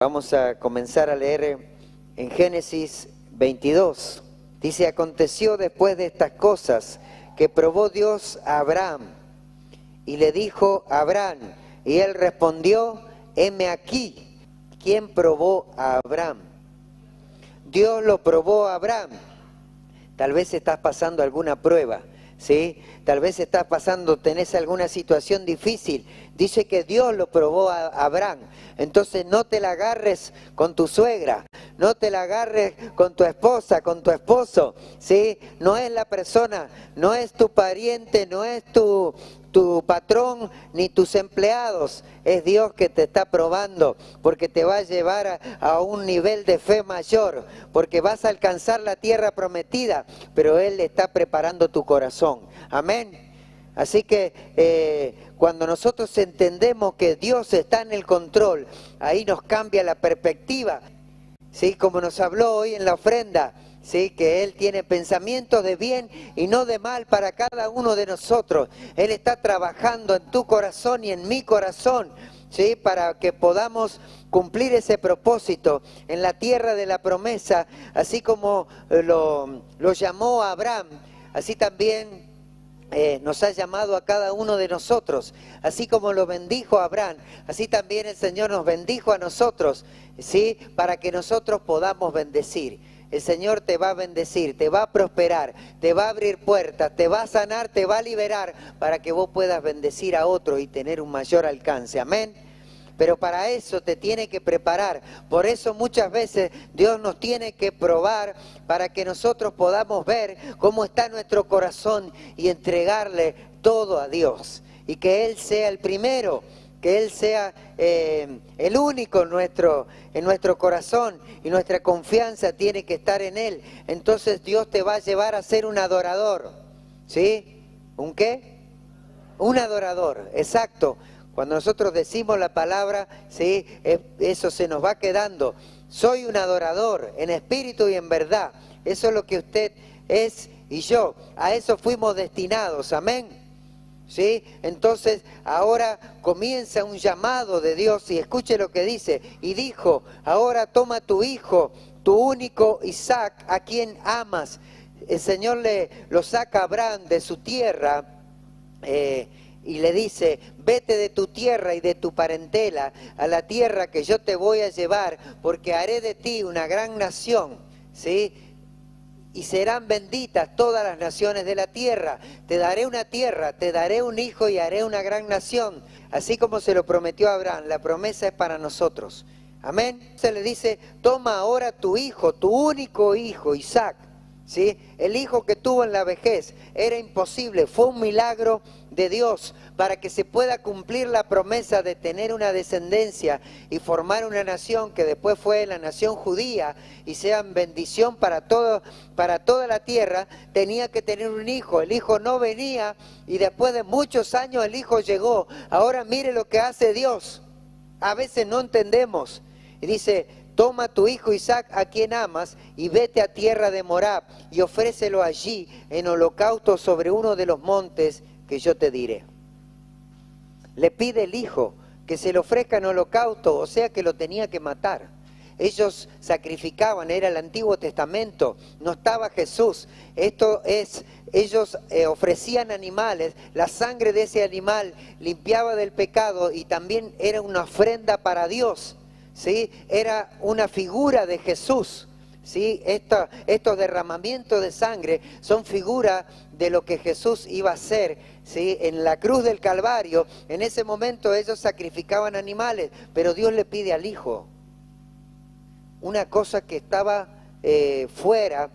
Vamos a comenzar a leer en Génesis 22. Dice: aconteció después de estas cosas que probó Dios a Abraham y le dijo a Abraham, y él respondió: heme aquí. ¿Quién probó a Abraham? Dios lo probó a Abraham. Tal vez estás pasando alguna prueba, ¿sí? Tal vez estás tenés alguna situación difícil. Dice que Dios lo probó a Abraham. Entonces no te la agarres con tu suegra, no te la agarres con tu esposa, con tu esposo, ¿sí? No es la persona, no es tu pariente, no es tu patrón ni tus empleados. Es Dios que te está probando, porque te va a llevar a un nivel de fe mayor, porque vas a alcanzar la tierra prometida, pero Él está preparando tu corazón. Amén. Así que cuando nosotros entendemos que Dios está en el control, ahí nos cambia la perspectiva, ¿sí? Como nos habló hoy en la ofrenda, ¿sí? Que Él tiene pensamientos de bien y no de mal para cada uno de nosotros. Él está trabajando en tu corazón y en mi corazón, ¿sí? Para que podamos cumplir ese propósito en la tierra de la promesa, así como lo llamó a Abraham, así también nos ha llamado a cada uno de nosotros. Así como lo bendijo a Abraham, así también el Señor nos bendijo a nosotros, ¿sí? Para que nosotros podamos bendecir. El Señor te va a bendecir, te va a prosperar, te va a abrir puertas, te va a sanar, te va a liberar, para que vos puedas bendecir a otros y tener un mayor alcance. Amén. Pero para eso te tiene que preparar. Por eso muchas veces Dios nos tiene que probar para que nosotros podamos ver cómo está nuestro corazón y entregarle todo a Dios. Y que Él sea el primero, que Él sea el único en nuestro corazón, y nuestra confianza tiene que estar en Él. Entonces Dios te va a llevar a ser un adorador. ¿Sí? ¿Un qué? Un adorador, exacto. Cuando nosotros decimos la palabra, ¿sí? Eso se nos va quedando. Soy un adorador en espíritu y en verdad. Eso es lo que usted es y yo. A eso fuimos destinados. Amén. ¿Sí? Entonces ahora comienza un llamado de Dios, y escuche lo que dice. Y dijo: ahora toma tu hijo, tu único Isaac, a quien amas. El Señor lo saca a Abraham de su tierra, y le dice: vete de tu tierra y de tu parentela a la tierra que yo te voy a llevar, porque haré de ti una gran nación, ¿sí? Y serán benditas todas las naciones de la tierra. Te daré una tierra, te daré un hijo y haré una gran nación. Así como se lo prometió a Abraham, la promesa es para nosotros. Amén. Se le dice: toma ahora tu hijo, tu único hijo, Isaac. ¿Sí? El hijo que tuvo en la vejez era imposible, fue un milagro de Dios para que se pueda cumplir la promesa de tener una descendencia y formar una nación que después fue la nación judía y sean bendición para toda la tierra. Tenía que tener un hijo. El hijo no venía, y después de muchos años el hijo llegó. Ahora mire lo que hace Dios. A veces no entendemos. Y dice: toma tu hijo Isaac, a quien amas, y vete a tierra de Morab, y ofrécelo allí en holocausto sobre uno de los montes que yo te diré. Le pide el hijo que se le ofrezca en holocausto, o sea que lo tenía que matar. Ellos sacrificaban, era el Antiguo Testamento, no estaba Jesús. Ellos ofrecían animales, la sangre de ese animal limpiaba del pecado y también era una ofrenda para Dios. ¿Sí? Era una figura de Jesús. ¿Sí? Estos derramamientos de sangre son figura de lo que Jesús iba a hacer, ¿sí? En la cruz del Calvario. En ese momento ellos sacrificaban animales, pero Dios le pide al Hijo una cosa que estaba fuera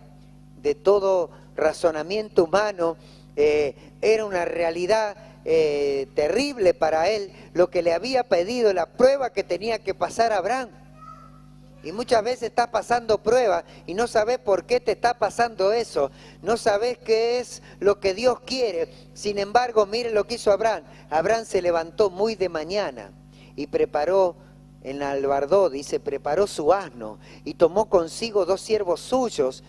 de todo razonamiento humano. Era una realidad terrible para él, lo que le había pedido, la prueba que tenía que pasar Abraham. Y muchas veces estás pasando pruebas y no sabes por qué te está pasando eso, no sabes qué es lo que Dios quiere. Sin embargo, mire lo que hizo Abraham. Abraham se levantó muy de mañana y preparó, en la albardó, dice, preparó su asno y tomó consigo 2 siervos suyos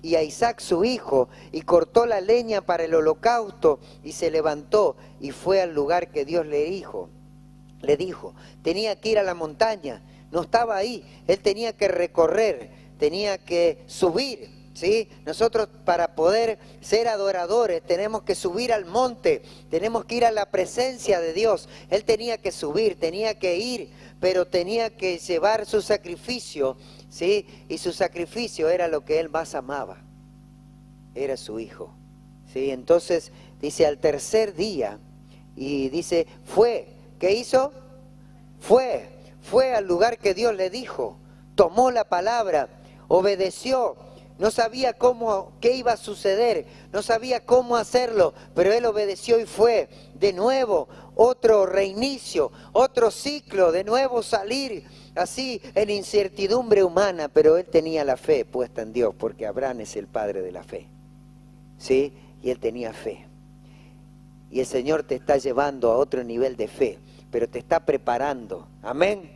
y a Isaac su hijo, y cortó la leña para el holocausto, y se levantó y fue al lugar que Dios le dijo. Tenía que ir a la montaña, no estaba ahí. Él tenía que recorrer, tenía que subir, ¿sí? Nosotros para poder ser adoradores tenemos que subir al monte, tenemos que ir a la presencia de Dios. Él tenía que subir, tenía que ir, pero tenía que llevar su sacrificio, ¿sí? Y su sacrificio era lo que él más amaba, era su hijo, ¿sí? Entonces dice al tercer día, y dice, ¿qué hizo? Fue al lugar que Dios le dijo, tomó la palabra, obedeció. No sabía qué iba a suceder, no sabía cómo hacerlo, pero él obedeció y fue. De nuevo, otro reinicio, otro ciclo, de nuevo salir así en incertidumbre humana, pero él tenía la fe puesta en Dios, porque Abraham es el padre de la fe, ¿sí? Y él tenía fe. Y el Señor te está llevando a otro nivel de fe, pero te está preparando, amén.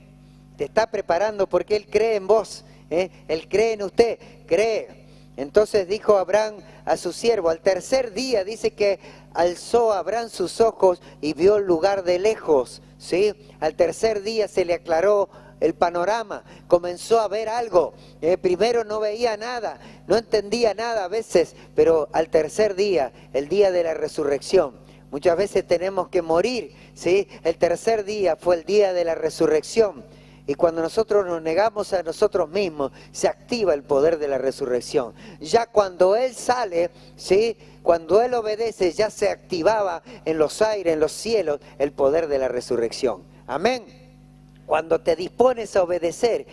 Te está preparando porque Él cree en vos, Él cree en usted, cree. Entonces dijo Abraham a su siervo, al tercer día dice que alzó Abraham sus ojos y vio el lugar de lejos, ¿sí? Al tercer día se le aclaró el panorama, comenzó a ver algo. Primero no veía nada, no entendía nada a veces, pero al tercer día, el día de la resurrección, muchas veces tenemos que morir, ¿sí? El tercer día fue el día de la resurrección. Y cuando nosotros nos negamos a nosotros mismos, se activa el poder de la resurrección. Ya cuando Él sale, ¿sí? Cuando Él obedece, ya se activaba en los aires, en los cielos, el poder de la resurrección. Amén. Cuando te dispones a obedecer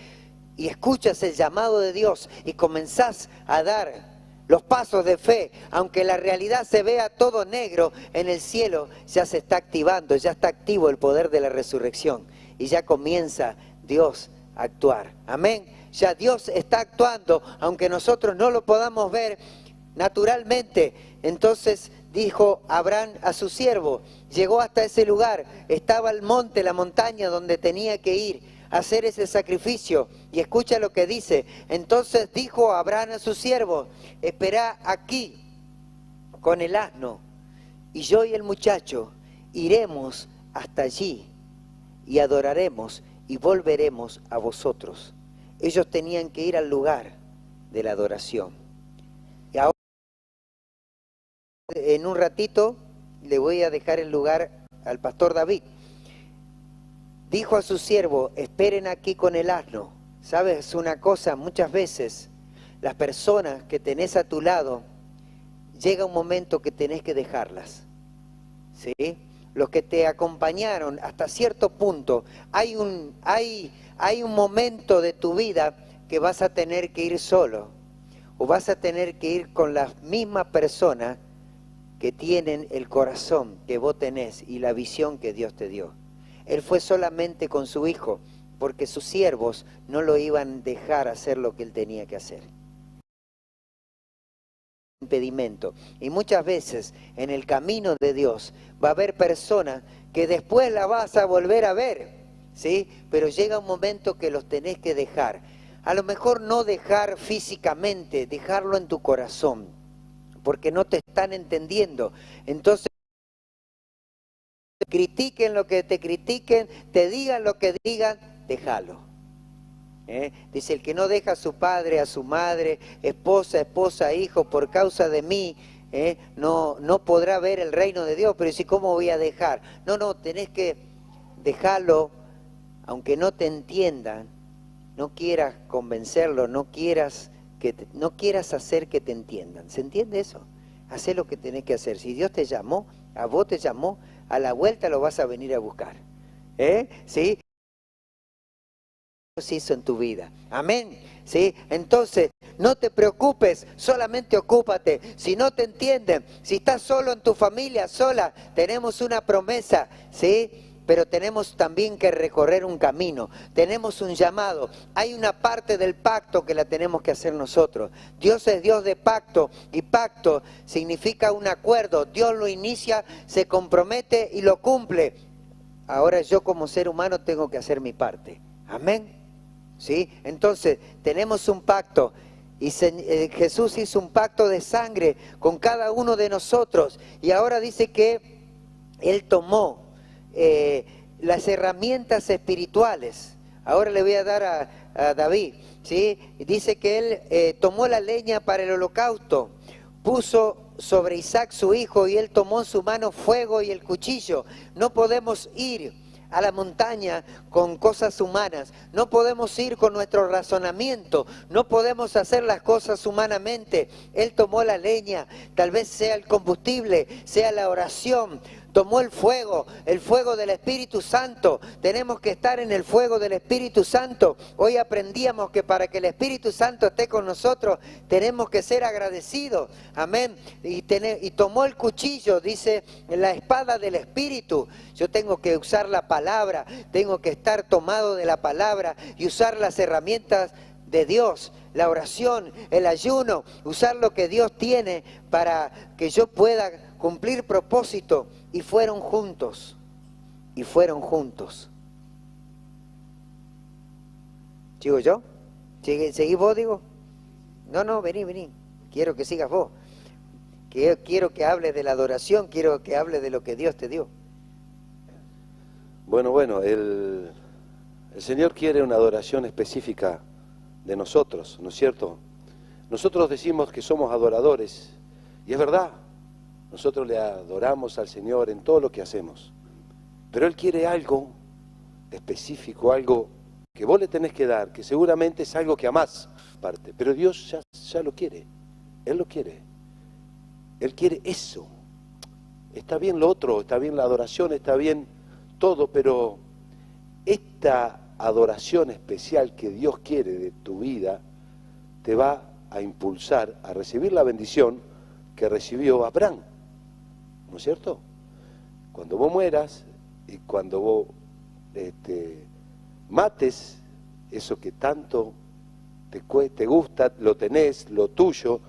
y escuchas el llamado de Dios y comenzás a dar los pasos de fe, aunque la realidad se vea todo negro, en el cielo ya se está activando, ya está activo el poder de la resurrección y ya comienza Dios a actuar. Amén. Ya Dios está actuando, aunque nosotros no lo podamos ver naturalmente. Entonces dijo Abraham a su siervo, llegó hasta ese lugar, estaba el monte, la montaña donde tenía que ir a hacer ese sacrificio. Y escucha lo que dice. Entonces dijo Abraham a su siervo, espera aquí con el asno, y yo y el muchacho iremos hasta allí y adoraremos y volveremos a vosotros. Ellos tenían que ir al lugar de la adoración. Y ahora, en un ratito, le voy a dejar el lugar al pastor David. Dijo a su siervo, esperen aquí con el asno. ¿Sabes una cosa? Muchas veces las personas que tenés a tu lado, llega un momento que tenés que dejarlas, ¿sí? Los que te acompañaron hasta cierto punto, hay un momento de tu vida que vas a tener que ir solo, o vas a tener que ir con las mismas personas que tienen el corazón que vos tenés y la visión que Dios te dio. Él fue solamente con su hijo, porque sus siervos no lo iban a dejar hacer lo que él tenía que hacer. Impedimento. Y muchas veces en el camino de Dios va a haber personas que después la vas a volver a ver, ¿sí? Pero llega un momento que los tenés que dejar. A lo mejor no dejar físicamente, dejarlo en tu corazón, porque no te están entendiendo. Entonces, critiquen lo que te critiquen, te digan lo que digan, déjalo. Dice, el que no deja a su padre, a su madre, esposa, hijo, por causa de mí, no podrá ver el reino de Dios. Pero si, ¿cómo voy a dejar? No, tenés que dejarlo, aunque no te entiendan, no quieras convencerlo, no quieras hacer que te entiendan. ¿Se entiende eso? Hacé lo que tenés que hacer. Si Dios te llamó, a vos te llamó, a la vuelta lo vas a venir a buscar. ¿Sí? Dios hizo en tu vida. Amén. ¿Sí? Entonces, no te preocupes, solamente ocúpate. Si no te entienden, si estás solo en tu familia, sola, tenemos una promesa, ¿sí? Pero tenemos también que recorrer un camino, tenemos un llamado, hay una parte del pacto que la tenemos que hacer nosotros. Dios es Dios de pacto, y pacto significa un acuerdo. Dios lo inicia, se compromete y lo cumple. Ahora yo como ser humano tengo que hacer mi parte. Amén. ¿Sí? Entonces tenemos un pacto y Jesús hizo un pacto de sangre con cada uno de nosotros, y ahora dice que Él tomó las herramientas espirituales. Ahora le voy a dar a David, ¿sí? Dice que él tomó la leña para el holocausto, puso sobre Isaac su hijo y él tomó en su mano fuego y el cuchillo. No podemos ir a la montaña con cosas humanas, no podemos ir con nuestro razonamiento, no podemos hacer las cosas humanamente. Él tomó la leña, tal vez sea el combustible, sea la oración, tomó el fuego del Espíritu Santo. Tenemos que estar en el fuego del Espíritu Santo. Hoy aprendíamos que para que el Espíritu Santo esté con nosotros, tenemos que ser agradecidos. Amén. Y tomó el cuchillo, dice, la espada del Espíritu. Yo tengo que usar la palabra, tengo que estar tomado de la palabra y usar las herramientas de Dios, la oración, el ayuno, usar lo que Dios tiene para que yo pueda cumplir propósito. Y fueron juntos, y fueron juntos. ¿Sigo yo? ¿Seguís vos, digo? No, vení. Quiero que sigas vos. Quiero que hables de la adoración, quiero que hables de lo que Dios te dio. Bueno, el Señor quiere una adoración específica de nosotros, ¿no es cierto? Nosotros decimos que somos adoradores, y es verdad, nosotros le adoramos al Señor en todo lo que hacemos, pero Él quiere algo específico, algo que vos le tenés que dar, que seguramente es algo que amás, parte, pero Dios ya lo quiere, Él lo quiere, Él quiere eso. Está bien lo otro, está bien la adoración, está bien todo, pero esta adoración especial que Dios quiere de tu vida te va a impulsar a recibir la bendición que recibió Abraham, ¿no es cierto? Cuando vos mueras y cuando vos mates eso que tanto te gusta, lo tenés, lo tuyo,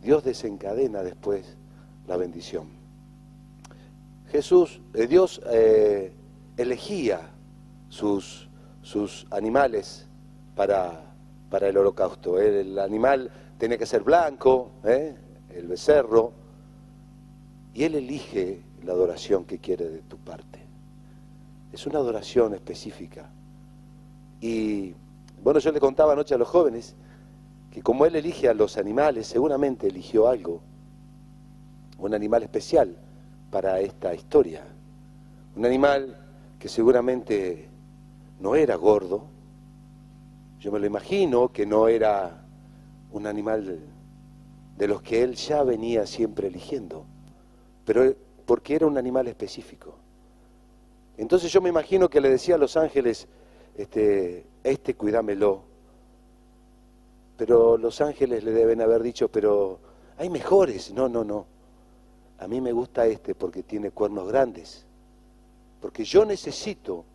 Dios desencadena después la bendición. Dios elegía sus animales para el holocausto. El animal tenía que ser blanco, el becerro, y Él elige la adoración que quiere de tu parte. Es una adoración específica. Y bueno, yo le contaba anoche a los jóvenes que como Él elige a los animales, seguramente eligió algo, un animal especial para esta historia. Un animal que seguramente no era gordo. Yo me lo imagino que no era un animal de los que Él ya venía siempre eligiendo, pero porque era un animal específico. Entonces yo me imagino que le decía a los ángeles, cuídamelo. Pero los ángeles le deben haber dicho, pero hay mejores. No. A mí me gusta porque tiene cuernos grandes. Porque yo necesito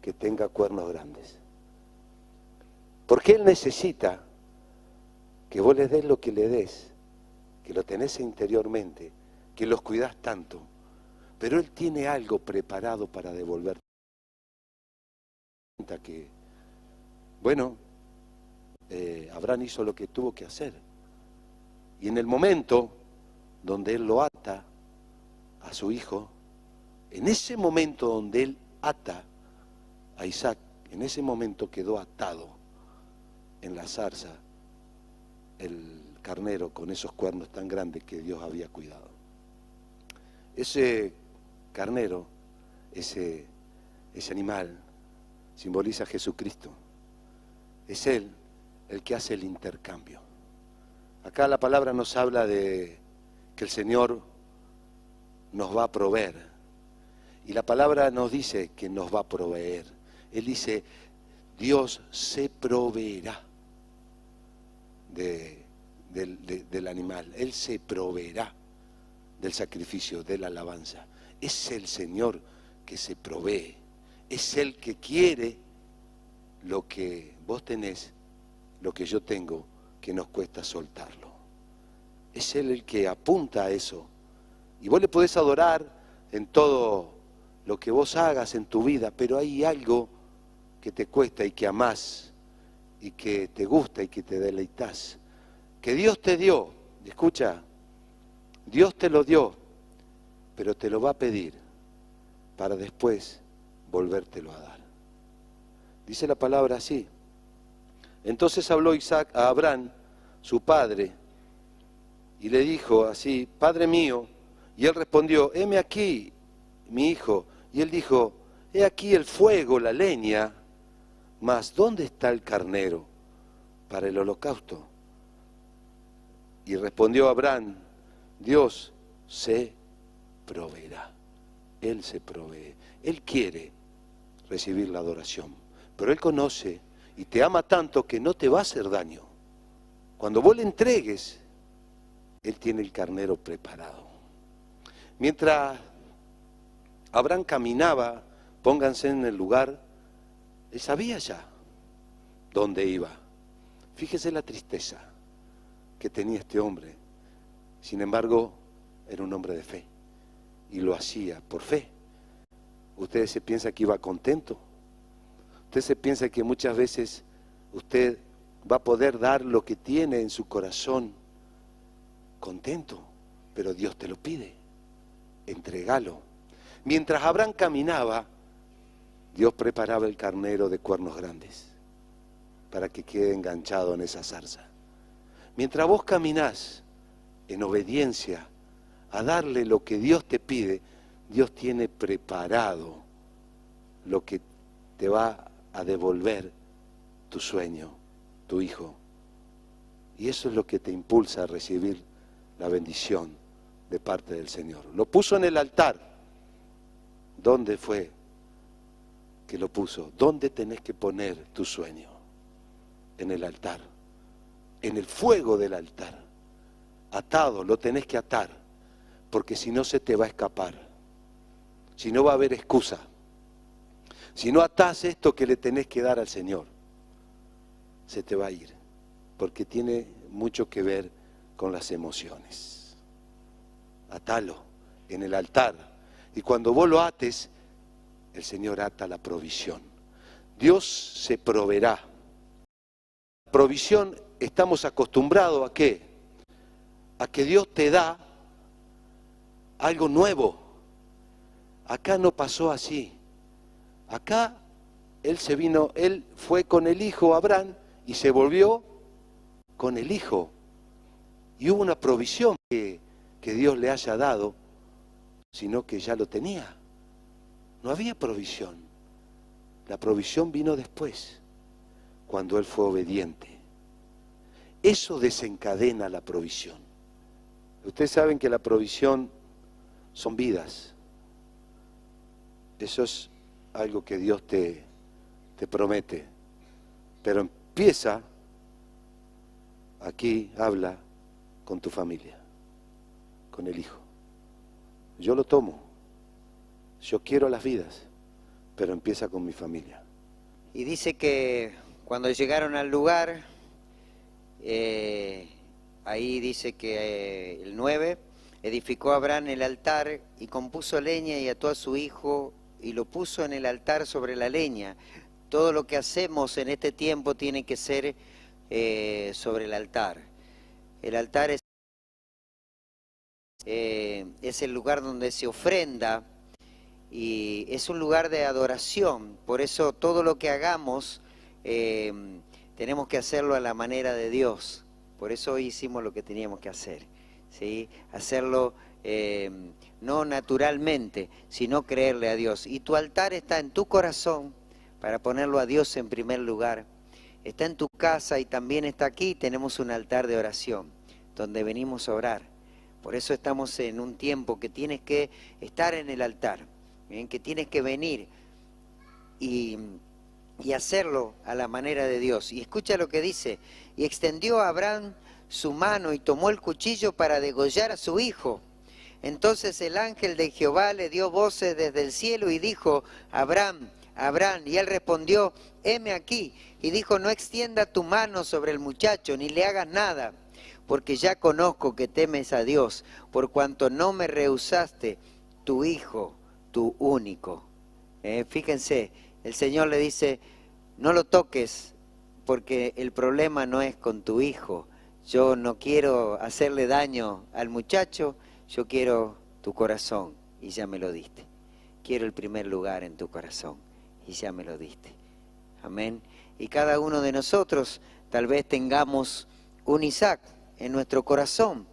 que tenga cuernos grandes. Porque Él necesita que vos le des lo que le des, que lo tenés interiormente, que los cuidás tanto. Pero Él tiene algo preparado para devolverte. Que, bueno, Abraham hizo lo que tuvo que hacer. Y en el momento donde Él lo ata a su hijo, en ese momento donde Él ata a Isaac, en ese momento quedó atado en la zarza el carnero con esos cuernos tan grandes que Dios había cuidado. Ese carnero, ese animal, simboliza a Jesucristo. Es Él el que hace el intercambio. Acá la palabra nos habla de que el Señor nos va a proveer. Y la palabra nos dice que nos va a proveer. Él dice, Dios se proveerá del animal. Él se proveerá del sacrificio, de la alabanza. Es el Señor que se provee. Es Él que quiere lo que vos tenés, lo que yo tengo, que nos cuesta soltarlo. Es Él el que apunta a eso. Y vos le podés adorar en todo lo que vos hagas en tu vida, pero hay algo que te cuesta y que amás, y que te gusta y que te deleitas, que Dios te dio. Escucha, Dios te lo dio, pero te lo va a pedir para después volvértelo a dar. Dice la palabra así. Entonces habló Isaac a Abraham, su padre, y le dijo así: Padre mío. Y él respondió: heme aquí, mi hijo. Y él dijo: he aquí el fuego, la leña, mas ¿dónde está el carnero para el holocausto? Y respondió Abraham: Dios se proveerá. Él se provee. Él quiere recibir la adoración, pero Él conoce y te ama tanto que no te va a hacer daño. Cuando vos le entregues, Él tiene el carnero preparado. Mientras Abraham caminaba, pónganse en el lugar, él sabía ya dónde iba. Fíjese la tristeza que tenía este hombre. Sin embargo, era un hombre de fe y lo hacía por fe. Usted se piensa que iba contento. Usted se piensa que muchas veces usted va a poder dar lo que tiene en su corazón contento, pero Dios te lo pide. Entregalo. Mientras Abraham caminaba, Dios preparaba el carnero de cuernos grandes para que quede enganchado en esa zarza. Mientras vos caminás en obediencia a darle lo que Dios te pide, Dios tiene preparado lo que te va a devolver tu sueño, tu hijo. Y eso es lo que te impulsa a recibir la bendición de parte del Señor. Lo puso en el altar. ¿Dónde fue que lo puso? ¿Dónde tenés que poner tu sueño? En el altar, en el fuego del altar. Atado, lo tenés que atar, porque si no se te va a escapar. Si no va a haber excusa. Si no atás esto que le tenés que dar al Señor, se te va a ir, porque tiene mucho que ver con las emociones. Atalo en el altar, y cuando vos lo ates, el Señor ata la provisión. Dios se proveerá. Provisión, estamos acostumbrados ¿a qué? A que Dios te da algo nuevo. Acá no pasó así. Acá Él fue con el hijo Abraham y se volvió con el hijo. Y hubo una provisión que Dios le haya dado, sino que ya lo tenía. No había provisión. La provisión vino después, cuando él fue obediente. Eso desencadena la provisión. Ustedes saben que la provisión son vidas. Eso es algo que Dios te promete. Pero empieza, aquí habla con tu familia, con el hijo. Yo lo tomo. Yo quiero las vidas, pero empieza con mi familia. Y dice que cuando llegaron al lugar, ahí dice que el 9, edificó Abraham el altar y compuso leña y ató a su hijo y lo puso en el altar sobre la leña. Todo lo que hacemos en este tiempo tiene que ser sobre el altar. El altar es el lugar donde se ofrenda y es un lugar de adoración. Por eso todo lo que hagamos tenemos que hacerlo a la manera de Dios. Por eso hoy hicimos lo que teníamos que hacer, ¿sí? Hacerlo no naturalmente, sino creerle a Dios. Y tu altar está en tu corazón para ponerlo a Dios en primer lugar. Está en tu casa y también está aquí. Tenemos un altar de oración donde venimos a orar. Por eso estamos en un tiempo que tienes que estar en el altar, ¿bien? Que tienes que venir y hacerlo a la manera de Dios. Y escucha lo que dice: y extendió a Abraham su mano y tomó el cuchillo para degollar a su hijo. Entonces el ángel de Jehová le dio voces desde el cielo y dijo: Abraham, Abraham. Y él respondió: heme aquí. Y dijo: no extienda tu mano sobre el muchacho, ni le hagas nada, porque ya conozco que temes a Dios, por cuanto no me rehusaste tu hijo, tu único. Fíjense, el Señor le dice: no lo toques, porque el problema no es con tu hijo. Yo no quiero hacerle daño al muchacho, yo quiero tu corazón, y ya me lo diste. Quiero el primer lugar en tu corazón, y ya me lo diste. Amén. Y cada uno de nosotros tal vez tengamos un Isaac en nuestro corazón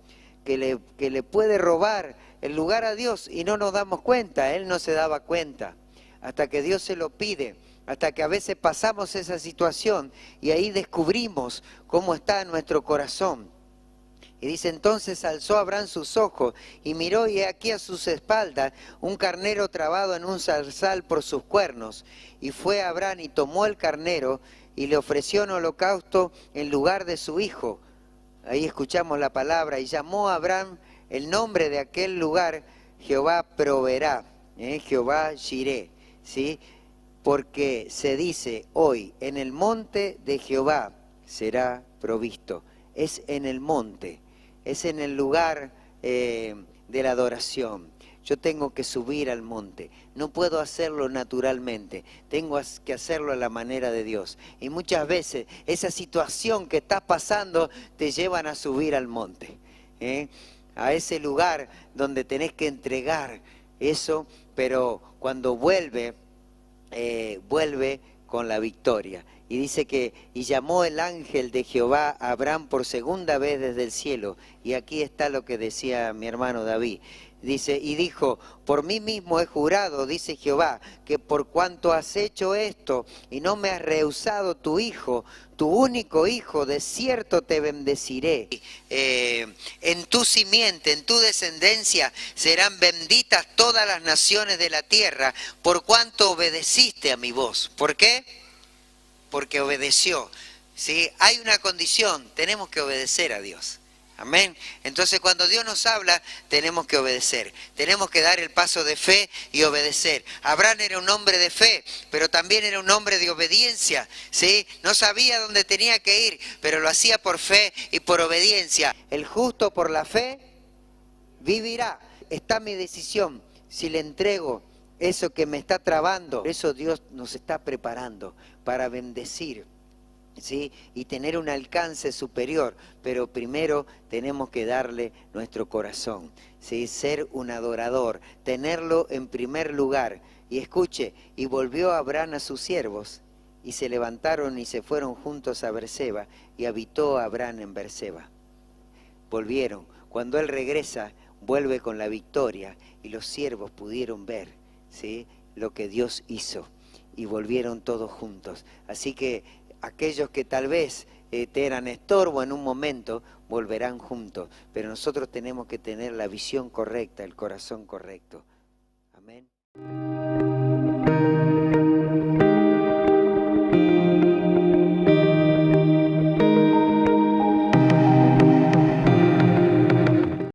que le puede robar el lugar a Dios y no nos damos cuenta. Él no se daba cuenta hasta que Dios se lo pide, hasta que a veces pasamos esa situación y ahí descubrimos cómo está nuestro corazón. Y dice, entonces alzó Abraham sus ojos y miró, y he aquí a sus espaldas un carnero trabado en un zarzal por sus cuernos. Y fue Abraham y tomó el carnero y le ofreció en holocausto en lugar de su hijo. Ahí escuchamos la palabra, y llamó a Abraham el nombre de aquel lugar, Jehová proveerá, Jehová Jireh, ¿sí? Porque se dice hoy, en el monte de Jehová será provisto. Es en el monte, es en el lugar de la adoración. Yo tengo que subir al monte, no puedo hacerlo naturalmente, tengo que hacerlo a la manera de Dios. Y muchas veces esa situación que estás pasando te llevan a subir al monte, a ese lugar donde tenés que entregar eso, pero cuando vuelve con la victoria. Y dice que, y llamó el ángel de Jehová a Abraham por segunda vez desde el cielo. Y aquí está lo que decía mi hermano David. Dice, y dijo, por mí mismo he jurado, dice Jehová, que por cuanto has hecho esto y no me has rehusado tu hijo, tu único hijo, de cierto te bendeciré. En tu simiente, en tu descendencia, serán benditas todas las naciones de la tierra, por cuanto obedeciste a mi voz. ¿Por qué? Porque obedeció. ¿Sí? Hay una condición, tenemos que obedecer a Dios. Amén. Entonces cuando Dios nos habla, tenemos que obedecer. Tenemos que dar el paso de fe y obedecer. Abraham era un hombre de fe, pero también era un hombre de obediencia, ¿sí? No sabía dónde tenía que ir, pero lo hacía por fe y por obediencia. El justo por la fe vivirá. Está mi decisión, si le entrego eso que me está trabando. Por eso Dios nos está preparando para bendecir, ¿sí? Y tener un alcance superior, pero primero tenemos que darle nuestro corazón, ¿sí? Ser un adorador, tenerlo en primer lugar. Y escuche, y volvió Abraham a sus siervos, y se levantaron y se fueron juntos a Berseba, y habitó Abraham en Berseba. Volvieron. Cuando él regresa, vuelve con la victoria, y los siervos pudieron ver, ¿sí?, lo que Dios hizo, y volvieron todos juntos. Así que aquellos que tal vez te eran estorbo en un momento, volverán juntos. Pero nosotros tenemos que tener la visión correcta, el corazón correcto. Amén.